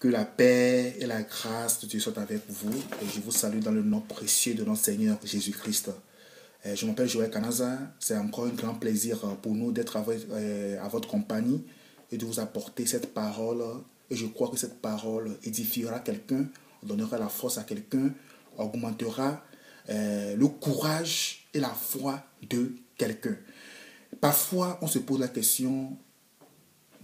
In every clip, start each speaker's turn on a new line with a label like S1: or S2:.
S1: Que la paix et la grâce de Dieu soient avec vous. Et je vous salue dans le nom précieux de notre Seigneur Jésus-Christ. Je m'appelle Joël Kanaza. C'est encore un grand plaisir pour nous d'être à votre compagnie et de vous apporter cette parole. Et je crois que cette parole édifiera quelqu'un, donnera la force à quelqu'un, augmentera le courage et la foi de quelqu'un. Parfois, on se pose la question: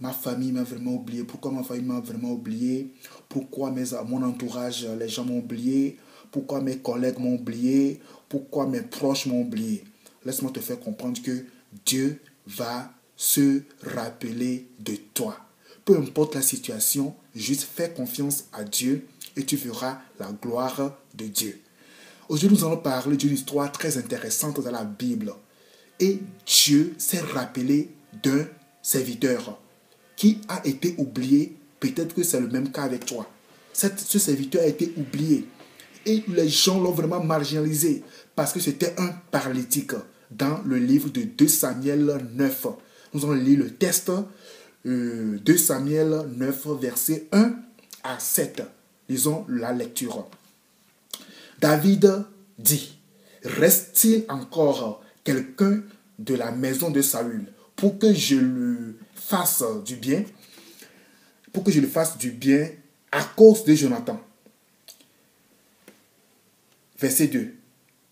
S1: ma famille m'a vraiment oublié. Pourquoi ma famille m'a vraiment oublié? Pourquoi mon entourage, les gens m'ont oublié? Pourquoi mes collègues m'ont oublié? Pourquoi mes proches m'ont oublié? Laisse-moi te faire comprendre que Dieu va se rappeler de toi. Peu importe la situation, juste fais confiance à Dieu et tu verras la gloire de Dieu. Aujourd'hui, nous allons parler d'une histoire très intéressante dans la Bible. Et Dieu s'est rappelé d'un serviteur qui a été oublié. Peut-être que c'est le même cas avec toi. Ce serviteur a été oublié. Et les gens l'ont vraiment marginalisé parce que c'était un paralytique. Dans le livre de 2 Samuel 9, nous allons lire le texte 2 Samuel 9, versets 1 à 7. Lisons la lecture. David dit: reste-t-il encore quelqu'un de la maison de Saül pour que je lui fasse du bien, à cause de Jonathan? Verset 2.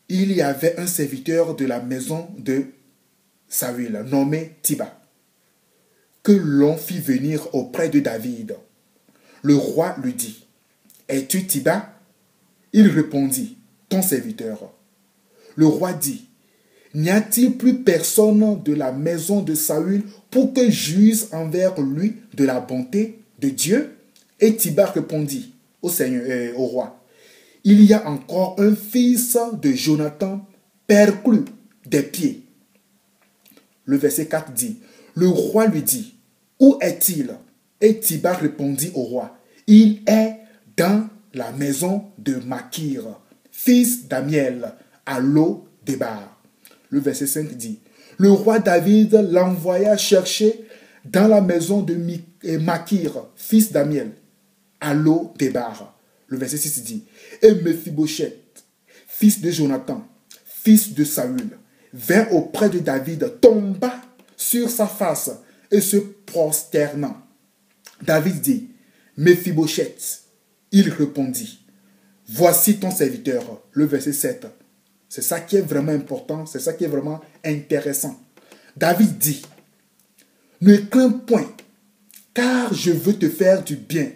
S1: Il y avait un serviteur de la maison de Saül, nommé Tiba, que l'on fit venir auprès de David. Le roi lui dit: es-tu Tiba? Il répondit: ton serviteur. Le roi dit: n'y a-t-il plus personne de la maison de Saül pour que j'use envers lui de la bonté de Dieu? Et Tiba répondit au roi: il y a encore un fils de Jonathan perclus des pieds. Le verset 4 dit: le roi lui dit: où est-il? Et Tiba répondit au roi: il est dans la maison de Makir, fils d'Amiel, à Lo-Débar. Le verset 5 dit: le roi David l'envoya chercher dans la maison de Makir, fils d'Amiel, à Lo-Débar. Le verset 6 dit: et Mephibosheth, fils de Jonathan, fils de Saül, vint auprès de David, tomba sur sa face et se prosternant. David dit: Mephibosheth. Il répondit: voici ton serviteur. Le verset 7. C'est ça qui est vraiment important, c'est ça qui est vraiment intéressant. David dit: ne crains point, car je veux te faire du bien.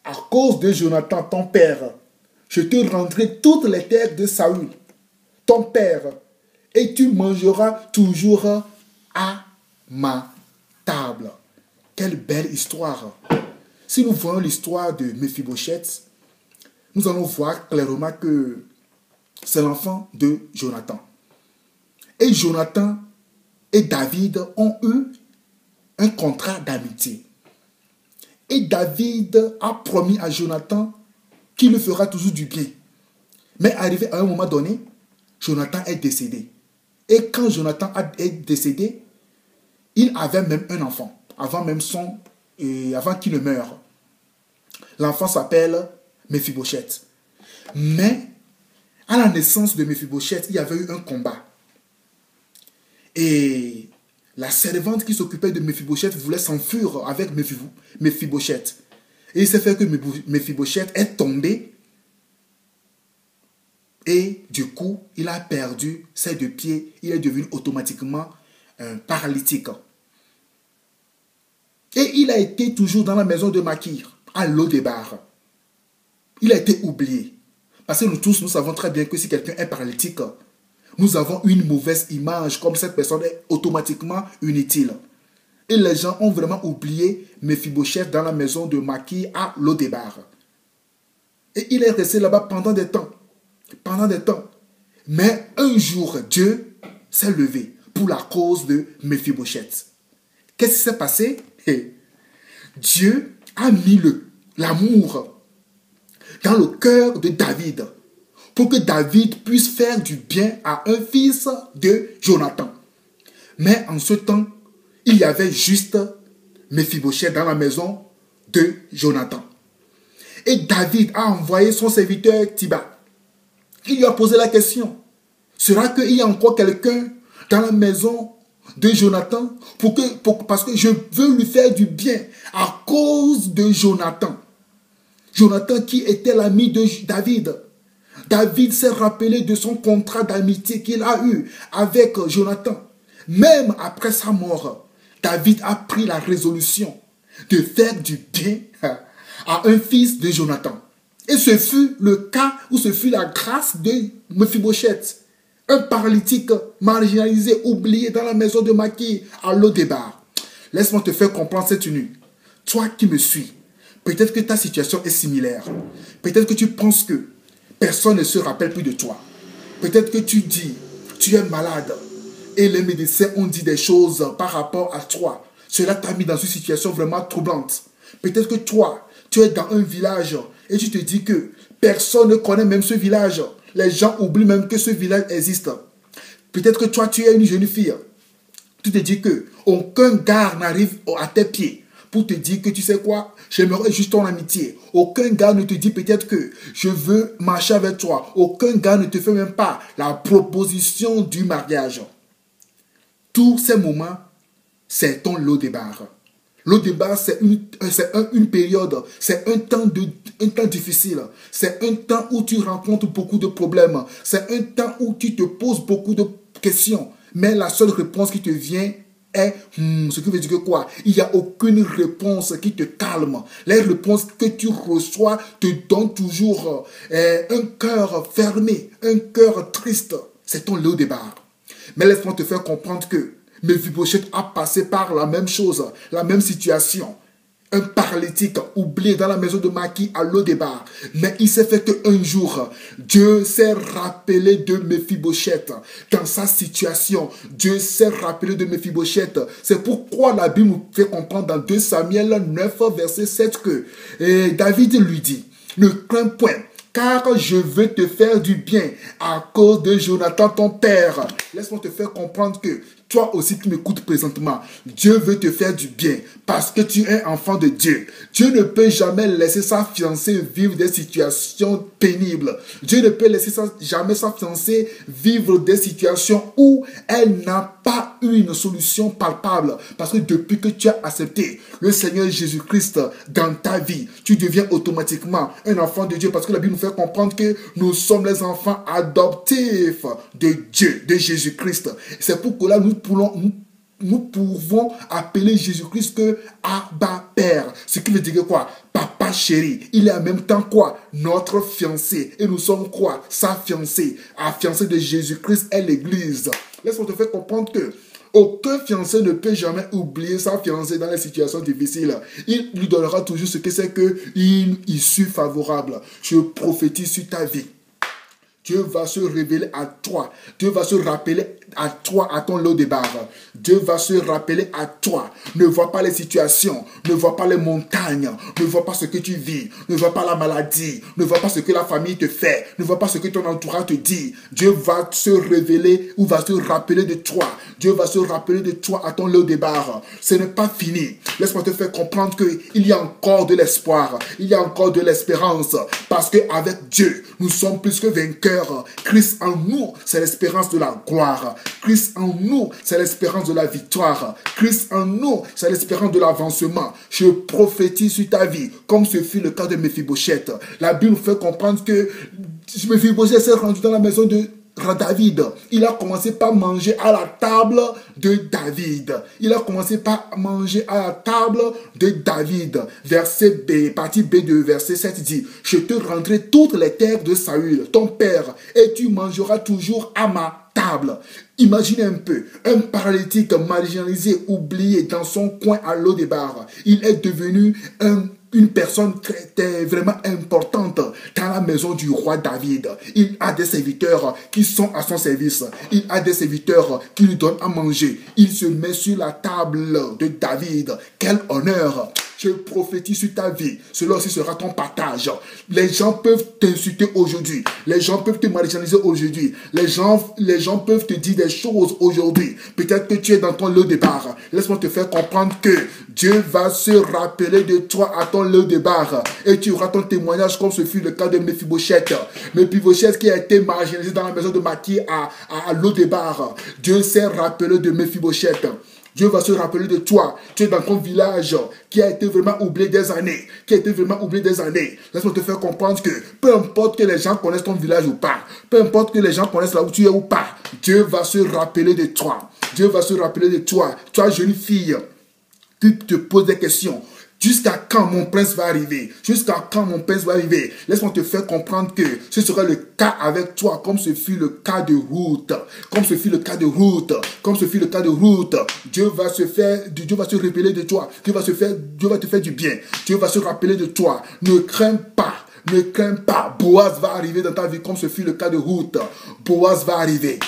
S1: À cause de Jonathan, ton père, je te rendrai toutes les terres de Saül, ton père, et tu mangeras toujours à ma table. Quelle belle histoire! Si nous voyons l'histoire de Mephibosheth, nous allons voir clairement que c'est l'enfant de Jonathan. Et Jonathan et David ont eu un contrat d'amitié. Et David a promis à Jonathan qu'il lui fera toujours du bien. Mais arrivé à un moment donné, Jonathan est décédé. Et quand Jonathan est décédé, il avait même un enfant, avant qu'il ne meure. L'enfant s'appelle Mephibosheth. Mais à la naissance de Mephibosheth, il y avait eu un combat. Et la servante qui s'occupait de Mephibosheth voulait s'enfuir avec Mephibosheth. Et il s'est fait que Mephibosheth est tombé. Et du coup, il a perdu ses 2 pieds. Il est devenu automatiquement un paralytique. Et il a été toujours dans la maison de Makir, à Lo-Débar. Il a été oublié. Parce que nous tous, nous savons très bien que si quelqu'un est paralytique, nous avons une mauvaise image, comme cette personne est automatiquement inutile. Et les gens ont vraiment oublié Mephibosheth dans la maison de Makir à Lo-Débar. Et il est resté là-bas pendant des temps. Mais un jour, Dieu s'est levé pour la cause de Mephibosheth. Qu'est-ce qui s'est passé? Dieu a mis l'amour dans le cœur de David pour que David puisse faire du bien à un fils de Jonathan. Mais en ce temps, il y avait juste Mephibosheth dans la maison de Jonathan. Et David a envoyé son serviteur Tiba. Il lui a posé la question. Sera qu'il y a encore quelqu'un dans la maison de Jonathan parce que je veux lui faire du bien à cause de Jonathan. Jonathan qui était l'ami de David. David s'est rappelé de son contrat d'amitié qu'il a eu avec Jonathan. Même après sa mort, David a pris la résolution de faire du bien à un fils de Jonathan. Et ce fut le cas où ce fut la grâce de Mephibosheth, un paralytique marginalisé, oublié dans la maison de Maki à Lo-Débar. Laisse-moi te faire comprendre cette nuit. Toi qui me suis, peut-être que ta situation est similaire. Peut-être que tu penses que personne ne se rappelle plus de toi. Peut-être que tu dis, tu es malade. Et les médecins ont dit des choses par rapport à toi. Cela t'a mis dans une situation vraiment troublante. Peut-être que toi, tu es dans un village et tu te dis que personne ne connaît même ce village. Les gens oublient même que ce village existe. Peut-être que toi, tu es une jeune fille. Tu te dis que aucun gars n'arrive à tes pieds pour te dire que tu sais quoi, j'aimerais juste ton amitié. Aucun gars ne te dit peut-être que je veux marcher avec toi. Aucun gars ne te fait même pas la proposition du mariage. Tous ces moments, c'est ton Lo-Débar. Lo-Débar, c'est une période, c'est un temps difficile. C'est un temps où tu rencontres beaucoup de problèmes. C'est un temps où tu te poses beaucoup de questions. Mais la seule réponse qui te vient est, ce qui veut dire que quoi? Il n'y a aucune réponse qui te calme. Les réponses que tu reçois te donnent toujours un cœur fermé, un cœur triste. C'est ton Lo-Débar. Mais laisse-moi te faire comprendre que Mephibosheth a passé par la même chose, la même situation. Un paralytique oublié dans la maison de Maki à Lo-Débar. Mais il s'est fait qu'un jour, Dieu s'est rappelé de Mephibosheth. Dans sa situation, Dieu s'est rappelé de Mephibosheth. C'est pourquoi la Bible nous fait comprendre dans 2 Samuel 9, verset 7 que David lui dit, ne crains point, car je veux te faire du bien à cause de Jonathan ton père. Laisse-moi te faire comprendre que toi aussi qui m'écoutes présentement, Dieu veut te faire du bien parce que tu es enfant de Dieu. Dieu ne peut jamais laisser sa fiancée vivre des situations pénibles. Dieu ne peut laisser jamais sa fiancée vivre des situations où elle n'a pas eu une solution palpable. Parce que depuis que tu as accepté le Seigneur Jésus-Christ dans ta vie, tu deviens automatiquement un enfant de Dieu. Parce que la Bible nous fait comprendre que nous sommes les enfants adoptifs de Dieu, de Jésus-Christ. C'est pourquoi nous pouvons appeler Jésus-Christ que Abba Père. Ce qui veut dire quoi? Papa chéri. Il est en même temps quoi? Notre fiancé. Et nous sommes quoi? Sa fiancée. La fiancée de Jésus-Christ est l'Église. Laisse-moi te faire comprendre que aucun fiancé ne peut jamais oublier sa fiancée dans les situations difficiles. Il lui donnera toujours ce que c'est qu'une issue favorable. Je prophétise sur ta vie. Dieu va se révéler à toi. Dieu va se rappeler à toi, à ton Lo-Débar. Dieu va se rappeler à toi. Ne vois pas les situations. Ne vois pas les montagnes. Ne vois pas ce que tu vis. Ne vois pas la maladie. Ne vois pas ce que la famille te fait. Ne vois pas ce que ton entourage te dit. Dieu va se révéler ou va se rappeler de toi. Dieu va se rappeler de toi à ton Lo-Débar. Ce n'est pas fini. Laisse-moi te faire comprendre qu'il y a encore de l'espoir. Il y a encore de l'espérance. Parce qu'avec Dieu, nous sommes plus que vainqueurs. Christ en nous, c'est l'espérance de la gloire. Christ en nous, c'est l'espérance de la victoire. Christ en nous, c'est l'espérance de l'avancement. Je prophétise sur ta vie, comme ce fut le cas de Mephibosheth. La Bible nous fait comprendre que Mephibosheth s'est rendu dans la maison de David. Il a commencé par manger à la table de David. Il a commencé par manger à la table de David. Verset B, partie B de verset 7 dit, je te rendrai toutes les terres de Saül, ton père, et tu mangeras toujours à ma table. Imaginez un peu, un paralytique marginalisé, oublié dans son coin à Lo-Débar. Il est devenu une personne très vraiment importante dans la maison du roi David. Il a des serviteurs qui sont à son service. Il a des serviteurs qui lui donnent à manger. Il se met sur la table de David. Quel honneur! Je prophétise sur ta vie. Cela aussi sera ton partage. Les gens peuvent t'insulter aujourd'hui. Les gens peuvent te marginaliser aujourd'hui. Les gens peuvent te dire des choses aujourd'hui. Peut-être que tu es dans ton lieu de départ. Laisse-moi te faire comprendre que Dieu va se rappeler de toi à ton lieu de départ. Et tu auras ton témoignage comme ce fut le cas de Mephibosheth. Mephibosheth qui a été marginalisé dans la maison de Maki à l'eau de bar. Dieu s'est rappelé de Mephibosheth. Dieu va se rappeler de toi. Tu es dans ton village qui a été vraiment oublié des années. Laisse-moi te faire comprendre que peu importe que les gens connaissent ton village ou pas, peu importe que les gens connaissent là où tu es ou pas, Dieu va se rappeler de toi. Dieu va se rappeler de toi. Toi, jeune fille, qui te pose des questions. Jusqu'à quand mon prince va arriver? Jusqu'à quand mon prince va arriver? Laisse-moi te faire comprendre que ce sera le cas avec toi, comme ce fut le cas de Ruth. Dieu va se rappeler de toi. Dieu va te faire du bien. Dieu va se rappeler de toi. Ne crains pas. Boaz va arriver dans ta vie comme ce fut le cas de Ruth. Boaz va arriver.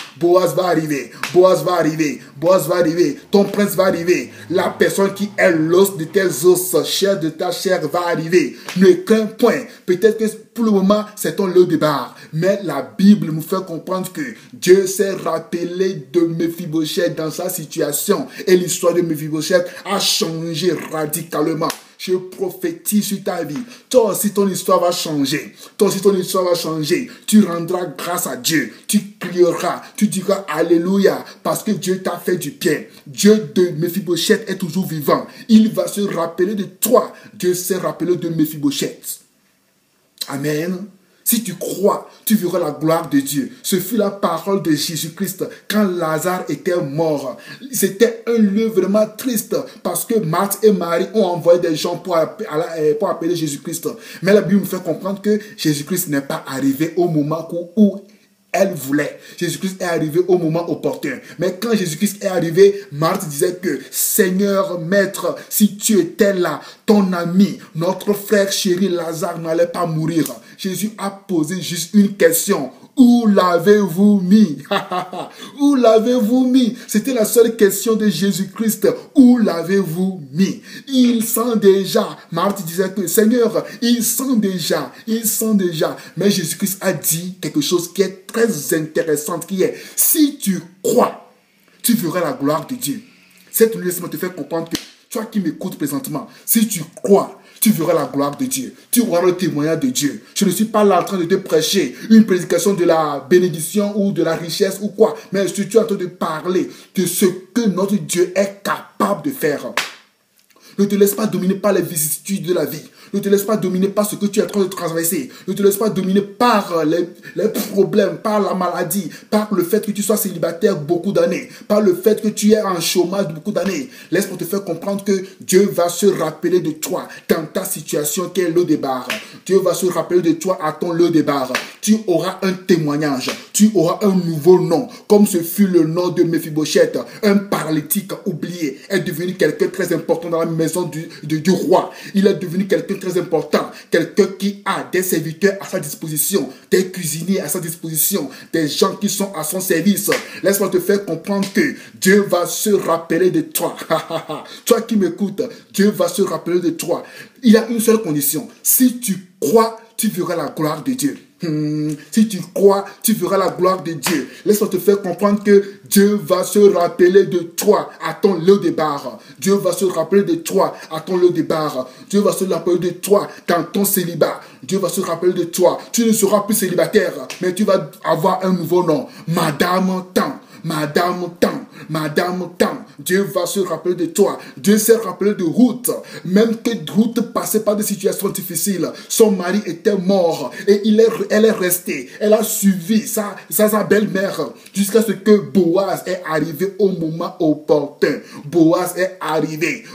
S1: Ton prince va arriver. La personne qui est l'os de tes os, chair de ta chair va arriver. Ne crains point. Peut-être que pour le moment, c'est ton lieu de départ. Mais la Bible nous fait comprendre que Dieu s'est rappelé de Mephibosheth dans sa situation. Et l'histoire de Mephibosheth a changé radicalement. Je prophétise sur ta vie. Toi aussi, ton histoire va changer. Tu rendras grâce à Dieu. Tu crieras. Tu diras Alléluia. Parce que Dieu t'a fait du bien. Dieu de Mephibosheth est toujours vivant. Il va se rappeler de toi. Dieu s'est rappelé de Mephibosheth. Amen. Si tu crois, tu verras la gloire de Dieu. Ce fut la parole de Jésus-Christ quand Lazare était mort. C'était un lieu vraiment triste parce que Marthe et Marie ont envoyé des gens pour appeler Jésus-Christ. Mais la Bible nous fait comprendre que Jésus-Christ n'est pas arrivé au moment où elle voulait. Jésus-Christ est arrivé au moment opportun. Mais quand Jésus-Christ est arrivé, Marthe disait que Seigneur, Maître, si tu étais là, ton ami, notre frère chéri Lazare n'allait pas mourir. Jésus a posé juste une question. Où l'avez-vous mis? Où l'avez-vous mis? C'était la seule question de Jésus-Christ. Où l'avez-vous mis? Il sent déjà. Marthe disait que Seigneur, il sent déjà. Mais Jésus-Christ a dit quelque chose qui est très intéressant, qui est, si tu crois, tu verras la gloire de Dieu. Cette nuit, laisse-moi te faire comprendre que toi qui m'écoutes présentement, si tu crois, tu verras la gloire de Dieu. Tu auras le témoignage de Dieu. Je ne suis pas là en train de te prêcher une prédication de la bénédiction ou de la richesse ou quoi. Mais je suis en train de parler de ce que notre Dieu est capable de faire. Ne te laisse pas dominer par les vicissitudes de la vie. Ne te laisse pas dominer par ce que tu es en train de traverser. Ne te laisse pas dominer par les problèmes, par la maladie, par le fait que tu sois célibataire beaucoup d'années, par le fait que tu es en chômage beaucoup d'années. Laisse-moi te faire comprendre que Dieu va se rappeler de toi dans ta situation qui est le départ. Dieu va se rappeler de toi à ton lieu de départ. Tu auras un témoignage. Tu auras un nouveau nom, comme ce fut le nom de Mephibosheth. Un paralytique oublié est devenu quelqu'un de très important dans la maison du roi. Il est devenu quelqu'un de très important. Quelqu'un qui a des serviteurs à sa disposition, des cuisiniers à sa disposition, des gens qui sont à son service. Laisse-moi te faire comprendre que Dieu va se rappeler de toi. Toi qui m'écoutes, Dieu va se rappeler de toi. Il y a une seule condition. Si tu crois, tu verras la gloire de Dieu. Si tu crois, tu verras la gloire de Dieu. Laisse-moi te faire comprendre que Dieu va se rappeler de toi à ton lieu de départ. Dieu va se rappeler de toi à ton lieu de départ. Dieu va se rappeler de toi dans ton célibat. Dieu va se rappeler de toi. Tu ne seras plus célibataire, mais tu vas avoir un nouveau nom. Madame Tan. Dieu va se rappeler de toi. Dieu s'est rappelé de Ruth. Même que Ruth passait par des situations difficiles. Son mari était mort et elle est restée. Elle a suivi sa belle-mère jusqu'à ce que Boaz est arrivé au moment opportun. Boaz est arrivé.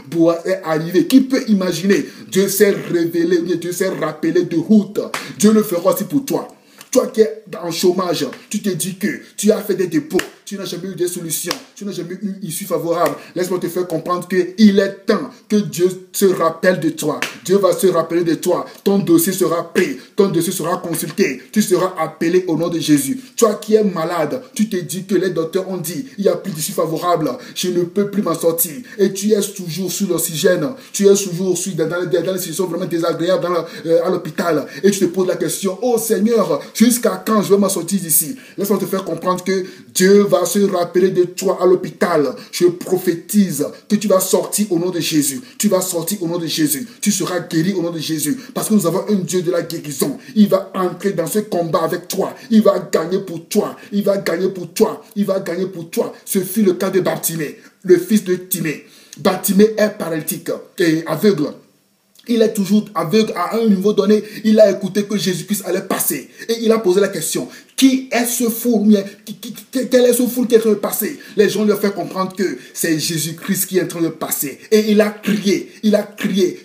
S1: Qui peut imaginer? Dieu s'est révélé, Dieu s'est rappelé de Ruth. Dieu le fera aussi pour toi. Toi qui es en chômage, tu te dis que tu as fait des dépôts. tu n'as jamais eu des solutions, tu n'as jamais eu une issue favorable. Laisse-moi te faire comprendre qu'il est temps que Dieu se rappelle de toi. Dieu va se rappeler de toi. Ton dossier sera pris, ton dossier sera consulté. Tu seras appelé au nom de Jésus. Toi qui es malade, tu te dis que les docteurs ont dit, il n'y a plus d'issue favorable, je ne peux plus m'en sortir. Et tu es toujours sur l'oxygène, tu es toujours dans les situations vraiment désagréables à l'hôpital. Et tu te poses la question, oh Seigneur, jusqu'à quand je vais m'en sortir d'ici? Laisse-moi te faire comprendre que Dieu va se rappeler de toi à l'hôpital. Je prophétise que tu vas sortir au nom de Jésus. Tu vas sortir au nom de Jésus. Tu seras guéri au nom de Jésus. Parce que nous avons un Dieu de la guérison. Il va entrer dans ce combat avec toi. Il va gagner pour toi. Il va gagner pour toi. Il va gagner pour toi. Ce fut le cas de Bartimée, le fils de Timée. Bartimée est paralytique et aveugle. Il est toujours aveugle à un niveau donné. Il a écouté que Jésus-Christ allait passer. Et il a posé la question, qui est ce fou? Quel est ce fou qui est en train de passer? Les gens lui ont fait comprendre que c'est Jésus-Christ qui est en train de passer. Et il a crié,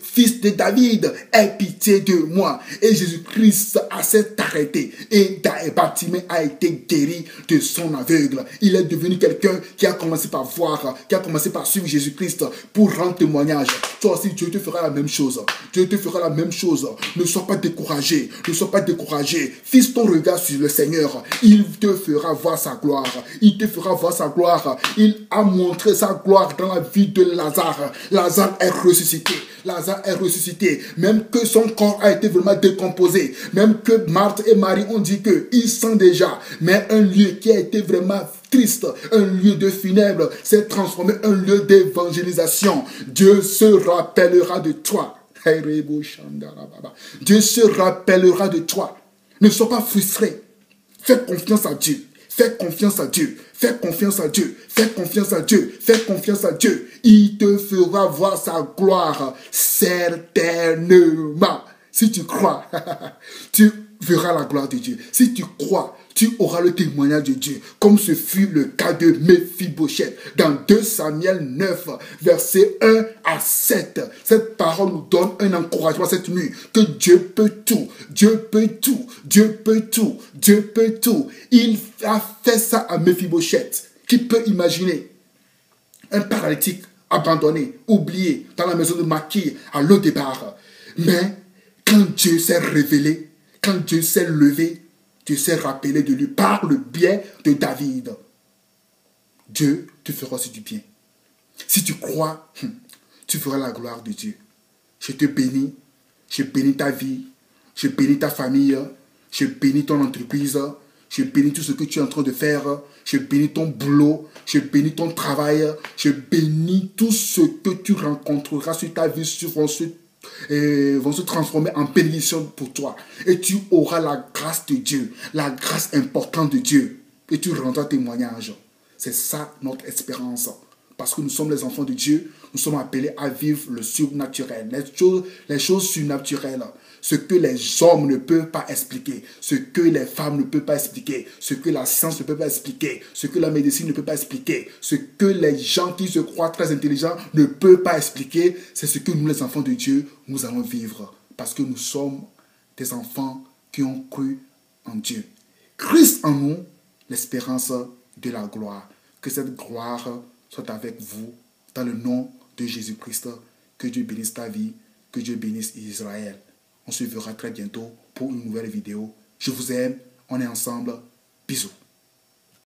S1: fils de David, aie pitié de moi. Et Jésus-Christ s'est arrêté. Et Bartimée a été guéri de son aveugle. Il est devenu quelqu'un qui a commencé par voir, qui a commencé par suivre Jésus-Christ pour rendre témoignage. Toi aussi, Dieu te fera la même chose. Dieu te fera la même chose. Ne sois pas découragé. Ne sois pas découragé. Fixe ton regard sur le Seigneur. Il te fera voir sa gloire. Il te fera voir sa gloire. Il a montré sa gloire dans la vie de Lazare. Lazare est ressuscité. Lazare est ressuscité. Même que son corps a été vraiment décomposé. Même que Marthe et Marie ont dit qu'il sent déjà. Mais un lieu qui a été vraiment triste, un lieu de funèbre, s'est transformé en un lieu d'évangélisation. Dieu se rappellera de toi. Dieu se rappellera de toi. Ne sois pas frustré. Fais confiance à Dieu. Fais confiance à Dieu. Fais confiance à Dieu. Fais confiance à Dieu. Fais confiance à Dieu. Il te fera voir sa gloire certainement. Si tu crois, tu verras la gloire de Dieu. Si tu crois, tu auras le témoignage de Dieu, comme ce fut le cas de Méphibosheth. Dans 2 Samuel 9, versets 1 à 7, cette parole nous donne un encouragement cette nuit, que Dieu peut tout, Dieu peut tout, Dieu peut tout, Dieu peut tout. Il a fait ça à Méphibosheth. Qui peut imaginer un paralytique abandonné, oublié, dans la maison de Maquis, à l'eau départ. Mais quand Dieu s'est révélé, quand Dieu s'est levé, Dieu s'est rappelé de lui par le biais de David. Dieu te fera aussi du bien. Si tu crois, tu feras la gloire de Dieu. Je te bénis, je bénis ta vie, je bénis ta famille, je bénis ton entreprise, je bénis tout ce que tu es en train de faire, je bénis ton boulot, je bénis ton travail, je bénis tout ce que tu rencontreras sur ta vie, vont se transformer en bénédiction pour toi. Et tu auras la grâce de Dieu, la grâce importante de Dieu. Et tu rendras témoignage. C'est ça notre espérance. Parce que nous sommes les enfants de Dieu, nous sommes appelés à vivre le surnaturel. Les choses surnaturelles. Ce que les hommes ne peuvent pas expliquer. Ce que les femmes ne peuvent pas expliquer. Ce que la science ne peut pas expliquer. Ce que la médecine ne peut pas expliquer. Ce que les gens qui se croient très intelligents ne peuvent pas expliquer. C'est ce que nous, les enfants de Dieu, nous allons vivre. Parce que nous sommes des enfants qui ont cru en Dieu. Christ en nous, l'espérance de la gloire. Que cette gloire soit avec vous, dans le nom de Jésus-Christ. Que Dieu bénisse ta vie, que Dieu bénisse Israël. On se verra très bientôt pour une nouvelle vidéo. Je vous aime, on est ensemble. Bisous.